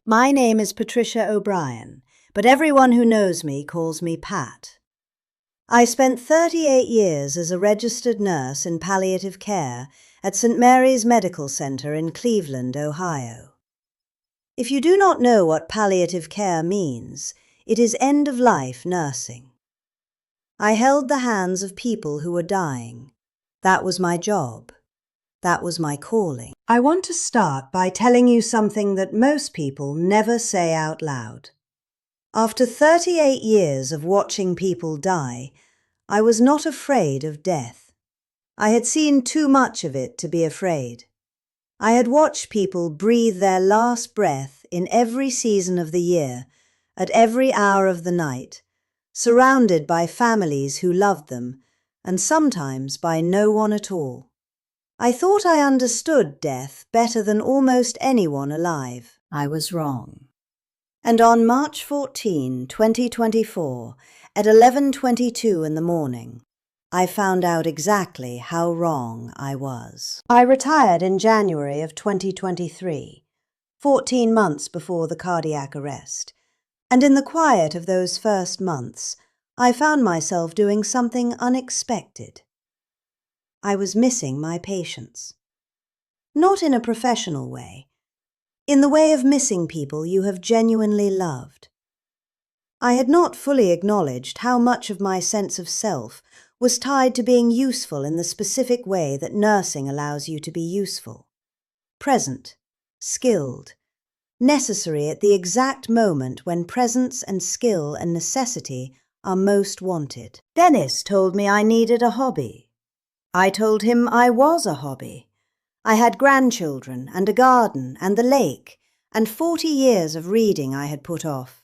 My name is Patricia O'Brien, but everyone who knows me calls me Pat. I spent 38 years as a registered nurse in palliative care at St. Mary's Medical Center in Cleveland, Ohio. If you do not know what palliative care means, it is end-of-life nursing. I held the hands of people who were dying. That was my job. That was my calling. I want to start by telling you something that most people never say out loud. After 38 years of watching people die, I was not afraid of death. I had seen too much of it to be afraid. I had watched people breathe their last breath in every season of the year, at every hour of the night, surrounded by families who loved them, and sometimes by no one at all. I thought I understood death better than almost anyone alive. I was wrong. And on March 14, 2024, at 11:22 in the morning, I found out exactly how wrong I was. I retired in January of 2023, 14 months before the cardiac arrest, and in the quiet of those first months, I found myself doing something unexpected. I was missing my patients. Not in a professional way, in the way of missing people you have genuinely loved. I had not fully acknowledged how much of my sense of self was tied to being useful in the specific way that nursing allows you to be useful. Present, skilled, necessary at the exact moment when presence and skill and necessity are most wanted. Dennis told me I needed a hobby. I told him I was a hobby. I had grandchildren and a garden and the lake and 40 years of reading I had put off.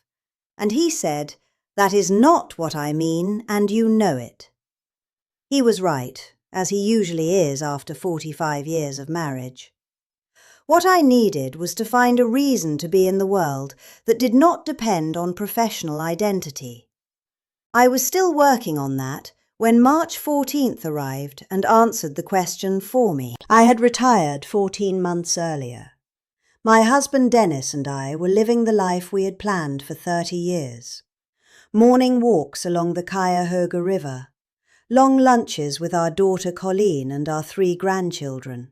And he said, "That is not what I mean, and you know it." He was right, as he usually is after 45 years of marriage. What I needed was to find a reason to be in the world that did not depend on professional identity. I was still working on that when March 14th arrived and answered the question for me. I had retired 14 months earlier. My husband Dennis and I were living the life we had planned for 30 years. Morning walks along the Cuyahoga River, long lunches with our daughter Colleen and our 3 grandchildren,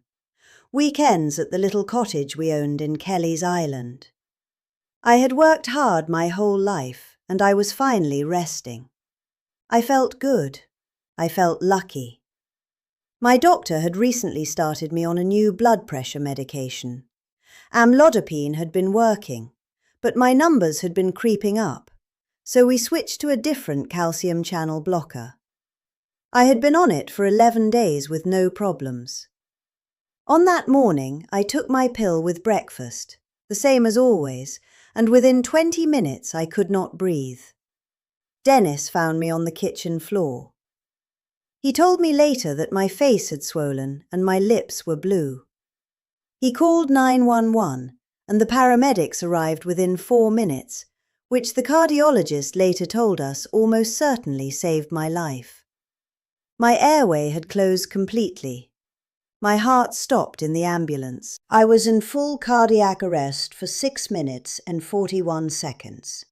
weekends at the little cottage we owned in Kelly's Island. I had worked hard my whole life, and I was finally resting. I felt good. I felt lucky. My doctor had recently started me on a new blood pressure medication. Amlodipine had been working, but my numbers had been creeping up, so we switched to a different calcium channel blocker. I had been on it for 11 days with no problems. On that morning, I took my pill with breakfast, the same as always, and within 20 minutes I could not breathe. Dennis found me on the kitchen floor. He told me later that my face had swollen and my lips were blue. He called 911 and the paramedics arrived within 4 minutes, which the cardiologist later told us almost certainly saved my life. My airway had closed completely. My heart stopped in the ambulance. I was in full cardiac arrest for 6 minutes and 41 seconds.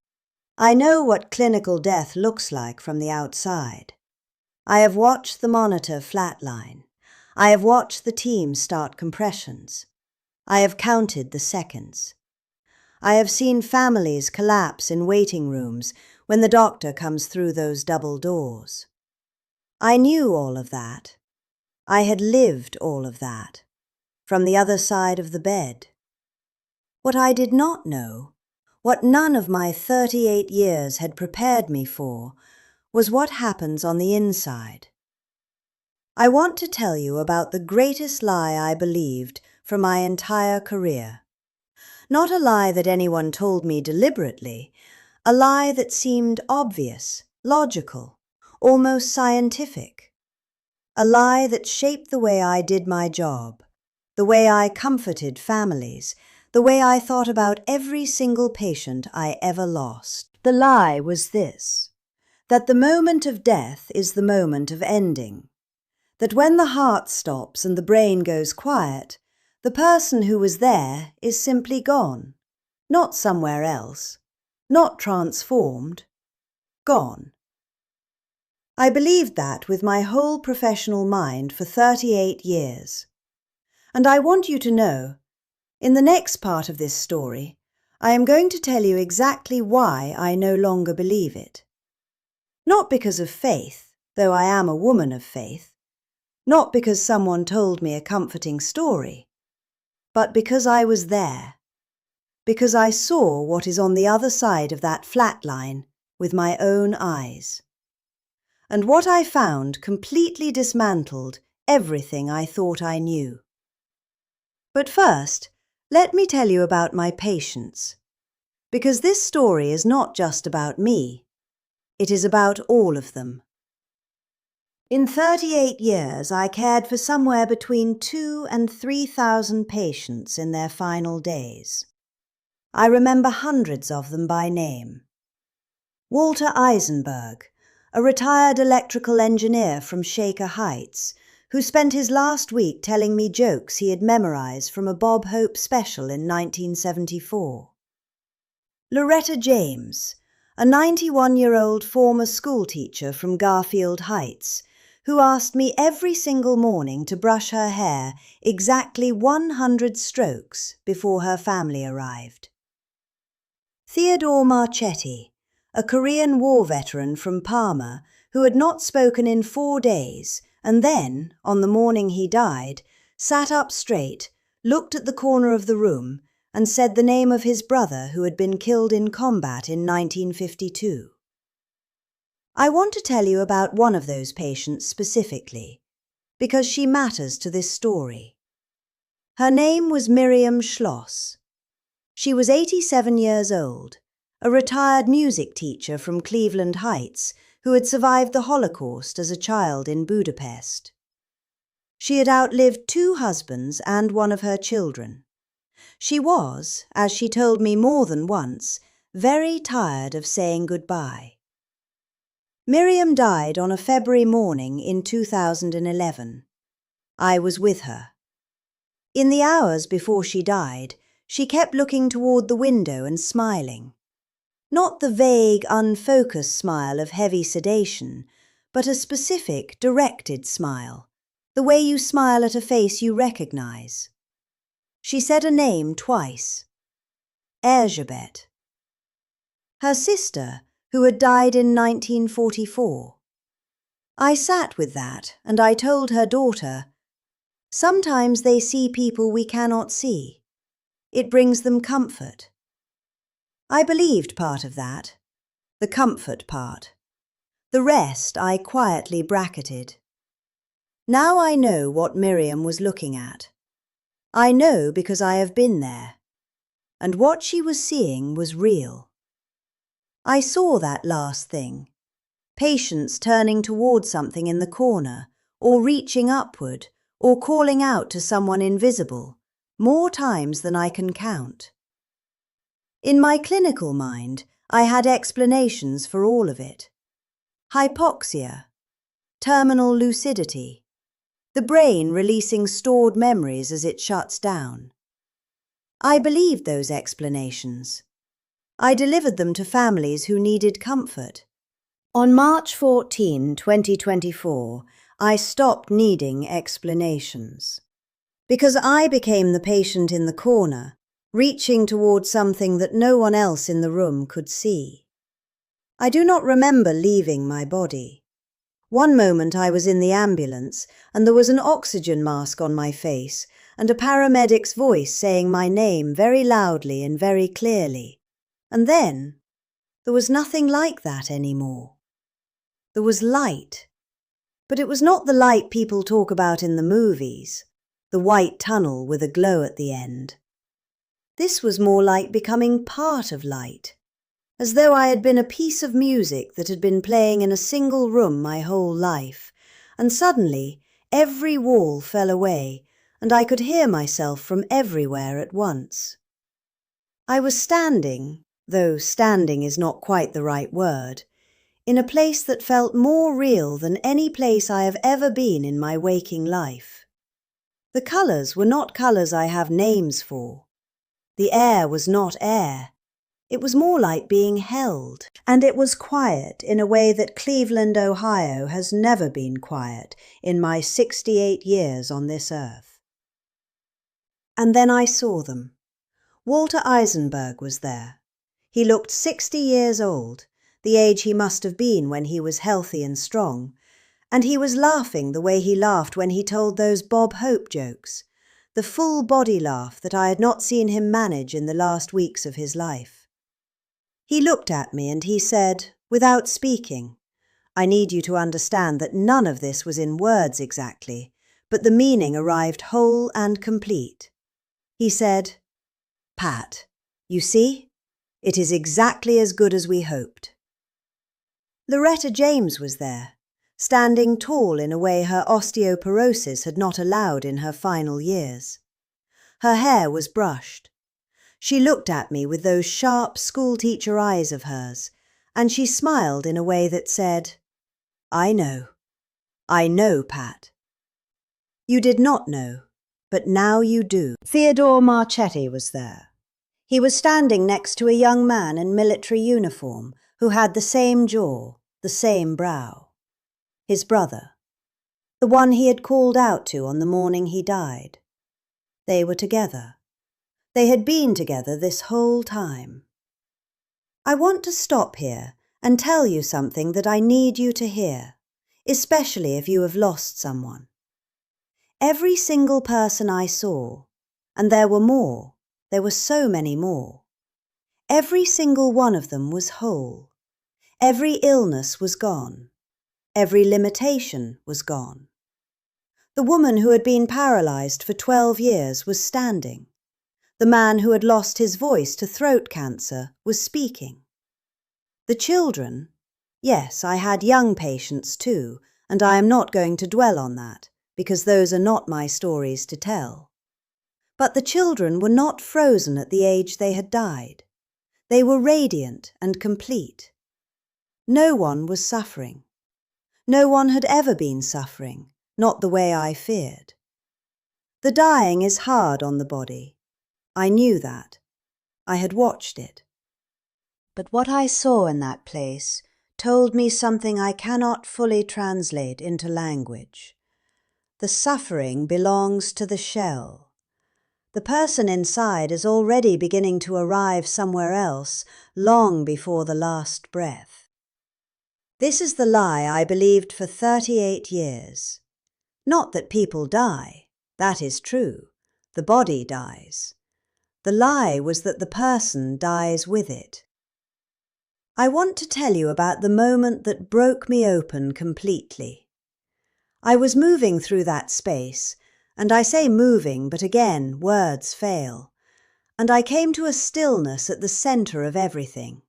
I know what clinical death looks like from the outside. I have watched the monitor flatline. I have watched the team start compressions. I have counted the seconds. I have seen families collapse in waiting rooms when the doctor comes through those double doors. I knew all of that. I had lived all of that, from the other side of the bed. What I did not know, what none of my 38 years had prepared me for, was what happens on the inside. I want to tell you about the greatest lie I believed for my entire career. Not a lie that anyone told me deliberately, a lie that seemed obvious, logical, almost scientific. A lie that shaped the way I did my job, the way I comforted families, the way I thought about every single patient I ever lost. The lie was this: that the moment of death is the moment of ending. That when the heart stops and the brain goes quiet, the person who was there is simply gone. not somewhere else, not transformed, gone. I believed that with my whole professional mind for 38 years. And I want you to know, in the next part of this story, I am going to tell you exactly why I no longer believe it. Not because of faith, though I am a woman of faith, not because someone told me a comforting story, but because I was there, because I saw what is on the other side of that flat line with my own eyes. And what I found completely dismantled everything I thought I knew. But first, let me tell you about my patients, because this story is not just about me, it is about all of them. In 38 years, I cared for somewhere between 2,000 and 3,000 patients in their final days. I remember hundreds of them by name. Walter Eisenberg, a retired electrical engineer from Shaker Heights, who spent his last week telling me jokes he had memorized from a Bob Hope special in 1974. Loretta James, a 91-year-old former schoolteacher from Garfield Heights, who asked me every single morning to brush her hair exactly 100 strokes before her family arrived. Theodore Marchetti, a Korean War veteran from Parma who had not spoken in 4 days and then, on the morning he died, sat up straight, looked at the corner of the room and said the name of his brother who had been killed in combat in 1952. I want to tell you about one of those patients specifically, because she matters to this story. Her name was Miriam Schloss. She was 87 years old, a retired music teacher from Cleveland Heights who had survived the Holocaust as a child in Budapest. She had outlived 2 husbands and one of her children. She was, as she told me more than once, very tired of saying goodbye. Miriam died on a February morning in 2011. I was with her. In the hours before she died, she kept looking toward the window and smiling. Not the vague, unfocused smile of heavy sedation, but a specific, directed smile, the way you smile at a face you recognize. She said a name twice. Erzsébet. Her sister, who had died in 1944. I sat with that, and I told her daughter, "Sometimes they see people we cannot see. It brings them comfort." I believed part of that, the comfort part. The rest I quietly bracketed. Now I know what Miriam was looking at. I know because I have been there. And what she was seeing was real. I saw that last thing. Patients turning toward something in the corner, or reaching upward, or calling out to someone invisible, more times than I can count. In my clinical mind, I had explanations for all of it. Hypoxia, terminal lucidity, the brain releasing stored memories as it shuts down. I believed those explanations. I delivered them to families who needed comfort. On March 14, 2024, I stopped needing explanations. Because I became the patient in the corner, reaching toward something that no one else in the room could see. I do not remember leaving my body. One moment I was in the ambulance, and there was an oxygen mask on my face, and a paramedic's voice saying my name very loudly and very clearly. And then, there was nothing like that anymore. There was light. But it was not the light people talk about in the movies, the white tunnel with a glow at the end. This was more like becoming part of light, as though I had been a piece of music that had been playing in a single room my whole life, and suddenly every wall fell away, and I could hear myself from everywhere at once. I was standing, though standing is not quite the right word, in a place that felt more real than any place I have ever been in my waking life. The colours were not colours I have names for. The air was not air. It was more like being held, and it was quiet in a way that Cleveland, Ohio has never been quiet in my 68 years on this earth. And then I saw them. Walter Eisenberg was there. He looked 60 years old, the age he must have been when he was healthy and strong, and he was laughing the way he laughed when he told those Bob Hope jokes, the full body laugh that I had not seen him manage in the last weeks of his life. He looked at me and he said, without speaking, "I need you to understand that none of this was in words exactly, but the meaning arrived whole and complete." He said, "Pat, you see, it is exactly as good as we hoped." Loretta James was there, standing tall in a way her osteoporosis had not allowed in her final years. Her hair was brushed. She looked at me with those sharp schoolteacher eyes of hers, and she smiled in a way that said, I know, Pat. You did not know, but now you do." Theodore Marchetti was there. He was standing next to a young man in military uniform who had the same jaw, the same brow. His brother, the one he had called out to on the morning he died. They were together. They had been together this whole time. I want to stop here and tell you something that I need you to hear, especially if you have lost someone. Every single person I saw, and there were more, there were so many more, every single one of them was whole. Every illness was gone. Every limitation was gone. The woman who had been paralyzed for 12 years was standing. The man who had lost his voice to throat cancer was speaking. The children, yes, I had young patients too, and I am not going to dwell on that, because those are not my stories to tell. But the children were not frozen at the age they had died. They were radiant and complete. No one was suffering. No one had ever been suffering, not the way I feared. The dying is hard on the body. I knew that. I had watched it. But what I saw in that place told me something I cannot fully translate into language. The suffering belongs to the shell. The person inside is already beginning to arrive somewhere else long before the last breath. This is the lie I believed for 38 years. Not that people die. That is true. The body dies. The lie was that the person dies with it. I want to tell you about the moment that broke me open completely. I was moving through that space, and I say moving, but again, words fail, and I came to a stillness at the center of everything.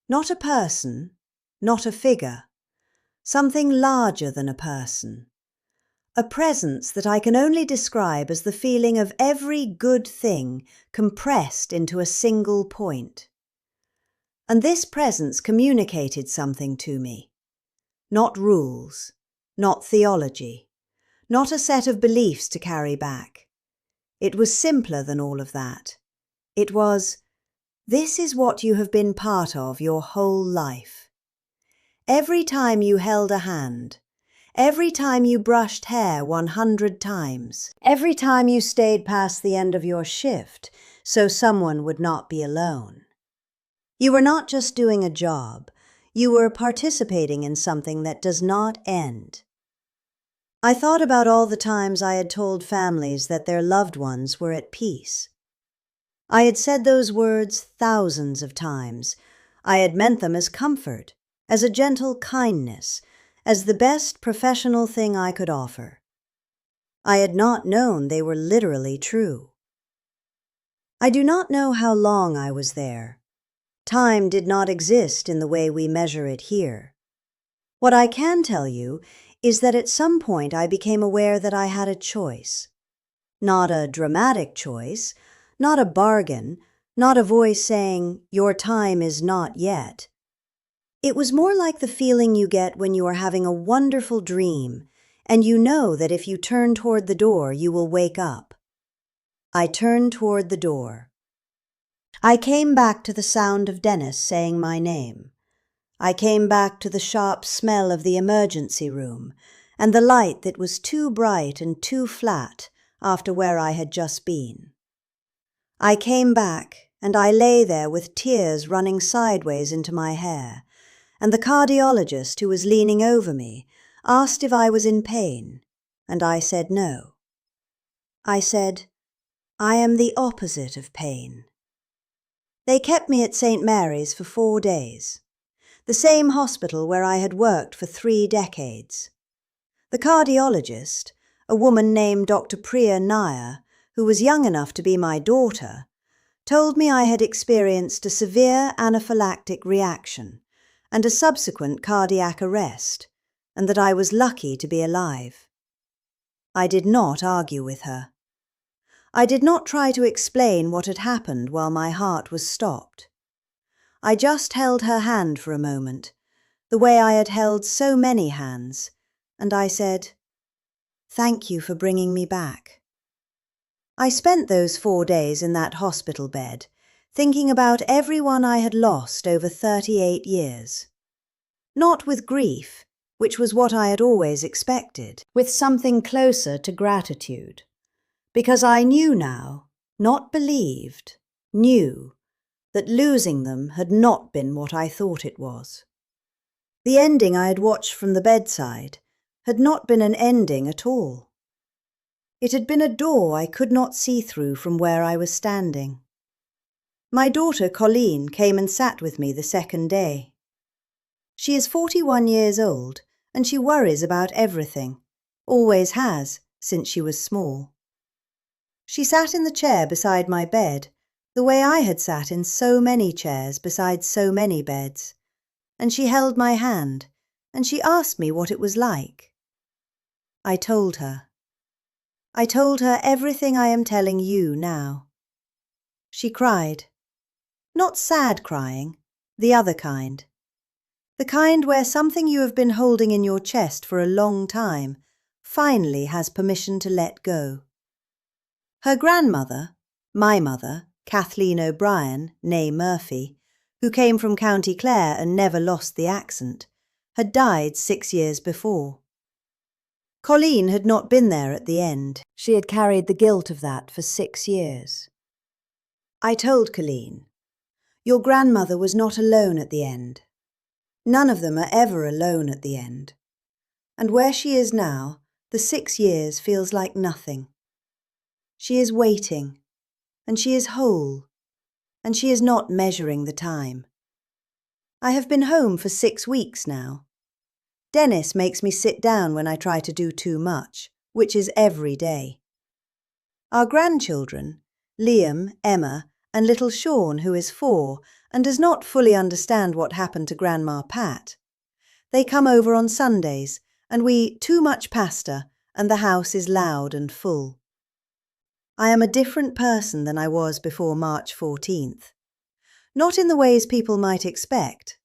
Not a person, not a figure, something larger than a person. A presence that I can only describe as the feeling of every good thing compressed into a single point. And this presence communicated something to me. Not rules, not theology, not a set of beliefs to carry back. It was simpler than all of that. It was, this is what you have been part of your whole life. Every time you held a hand, every time you brushed hair 100 times, every time you stayed past the end of your shift so someone would not be alone. You were not just doing a job, you were participating in something that does not end. I thought about all the times I had told families that their loved ones were at peace. I had said those words thousands of times. I had meant them as comfort, as a gentle kindness, as the best professional thing I could offer. I had not known they were literally true. I do not know how long I was there. Time did not exist in the way we measure it here. What I can tell you is that at some point I became aware that I had a choice. Not a dramatic choice, not a bargain, not a voice saying, "Your time is not yet." It was more like the feeling you get when you are having a wonderful dream, and you know that if you turn toward the door, you will wake up. I turned toward the door. I came back to the sound of Dennis saying my name. I came back to the sharp smell of the emergency room and the light that was too bright and too flat after where I had just been. I came back, and I lay there with tears running sideways into my hair, and the cardiologist who was leaning over me asked if I was in pain, and I said no. I said, I am the opposite of pain. They kept me at St. Mary's for 4 days, the same hospital where I had worked for 3 decades. The cardiologist, a woman named Dr. Priya Nair, who was young enough to be my daughter, told me I had experienced a severe anaphylactic reaction and a subsequent cardiac arrest, and that I was lucky to be alive. I did not argue with her. I did not try to explain what had happened while my heart was stopped. I just held her hand for a moment, the way I had held so many hands, and I said, "Thank you for bringing me back." I spent those 4 days in that hospital bed, thinking about everyone I had lost over 38 years. Not with grief, which was what I had always expected, with something closer to gratitude. Because I knew now, not believed, knew, that losing them had not been what I thought it was. The ending I had watched from the bedside had not been an ending at all. It had been a door I could not see through from where I was standing. My daughter Colleen came and sat with me the second day. She is 41 years old, and she worries about everything, always has since she was small. She sat in the chair beside my bed, the way I had sat in so many chairs beside so many beds, and she held my hand, and she asked me what it was like. I told her. I told her everything I am telling you now. She cried. Not sad crying, the other kind. The kind where something you have been holding in your chest for a long time finally has permission to let go. Her grandmother, my mother, Kathleen O'Brien, née Murphy, who came from County Clare and never lost the accent, had died 6 years before. Colleen had not been there at the end. She had carried the guilt of that for 6 years. I told Colleen, "Your grandmother was not alone at the end. None of them are ever alone at the end. And where she is now, the 6 years feels like nothing. She is waiting, and she is whole, and she is not measuring the time. I have been home for 6 weeks now. Dennis makes me sit down when I try to do too much, which is every day. Our grandchildren, Liam, Emma, and little Sean, who is 4 and does not fully understand what happened to Grandma Pat. They come over on Sundays, and we eat too much pasta, and the house is loud and full. I am a different person than I was before March 14th. Not in the ways people might expect.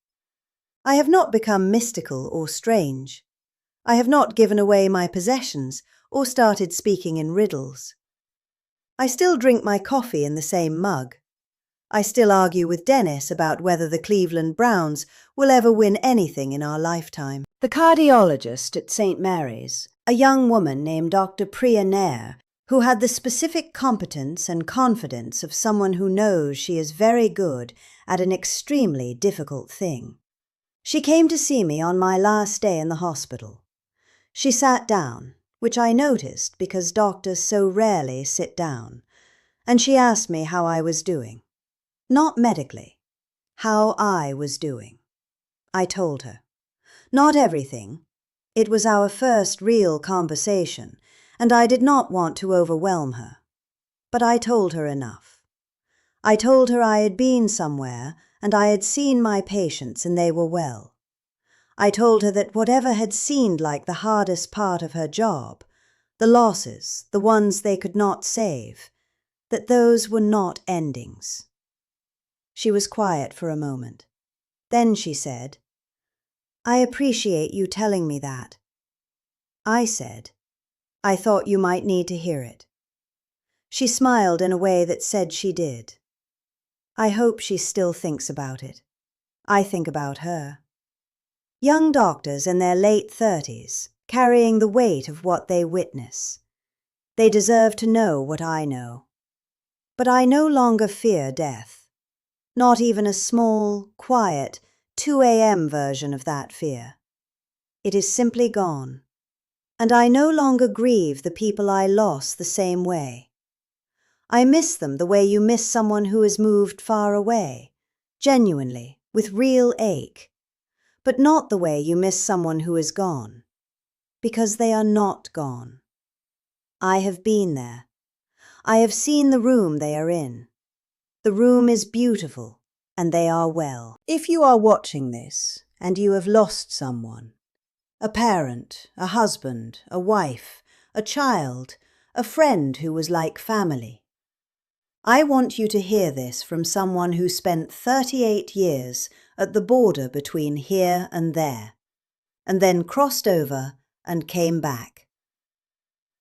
I have not become mystical or strange. I have not given away my possessions or started speaking in riddles. I still drink my coffee in the same mug. I still argue with Dennis about whether the Cleveland Browns will ever win anything in our lifetime. The cardiologist at St. Mary's, a young woman named Dr. Priya Nair, who had the specific competence and confidence of someone who knows she is very good at an extremely difficult thing. She came to see me on my last day in the hospital. She sat down, which I noticed because doctors so rarely sit down, and she asked me how I was doing. Not medically, how I was doing. I told her. Not everything. It was our first real conversation, and I did not want to overwhelm her. But I told her enough. I told her I had been somewhere and I had seen my patients and they were well. I told her that whatever had seemed like the hardest part of her job, the losses, the ones they could not save, that those were not endings. She was quiet for a moment. Then she said, "I appreciate you telling me that." I said, "I thought you might need to hear it." She smiled in a way that said she did. I hope she still thinks about it. I think about her. Young doctors in their late 30s, carrying the weight of what they witness. They deserve to know what I know. But I no longer fear death. Not even a small, quiet, 2 a.m. version of that fear. It is simply gone. And I no longer grieve the people I lost the same way. I miss them the way you miss someone who has moved far away, genuinely, with real ache, but not the way you miss someone who is gone, because they are not gone. I have been there. I have seen the room they are in. The room is beautiful, and they are well. If you are watching this, and you have lost someone, a parent, a husband, a wife, a child, a friend who was like family, I want you to hear this from someone who spent 38 years at the border between here and there, and then crossed over and came back.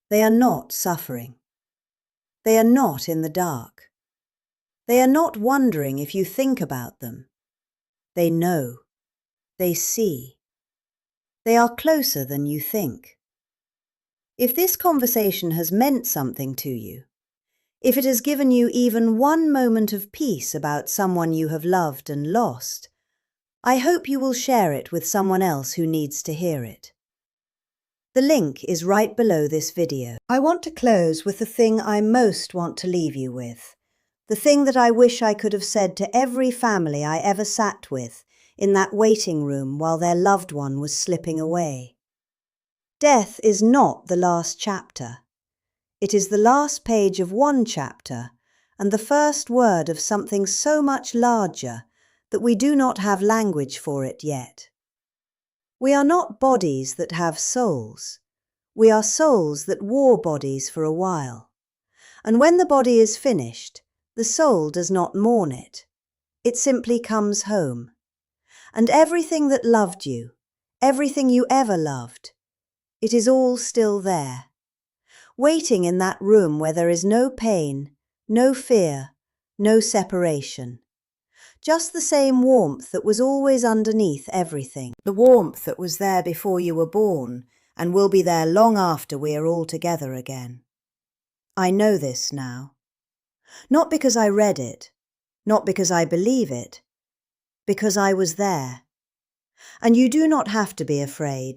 They are not suffering. They are not in the dark. They are not wondering if you think about them. They know. They see. They are closer than you think. If this conversation has meant something to you, if it has given you even one moment of peace about someone you have loved and lost, I hope you will share it with someone else who needs to hear it. The link is right below this video. I want to close with the thing I most want to leave you with, the thing that I wish I could have said to every family I ever sat with in that waiting room while their loved one was slipping away. Death is not the last chapter. It is the last page of one chapter and the first word of something so much larger that we do not have language for it yet. We are not bodies that have souls. We are souls that wore bodies for a while. And when the body is finished, the soul does not mourn it. It simply comes home. And everything that loved you, everything you ever loved, it is all still there. Waiting in that room where there is no pain, no fear, no separation. Just the same warmth that was always underneath everything. The warmth that was there before you were born and will be there long after we are all together again. I know this now. Not because I read it, not because I believe it, because I was there. And you do not have to be afraid.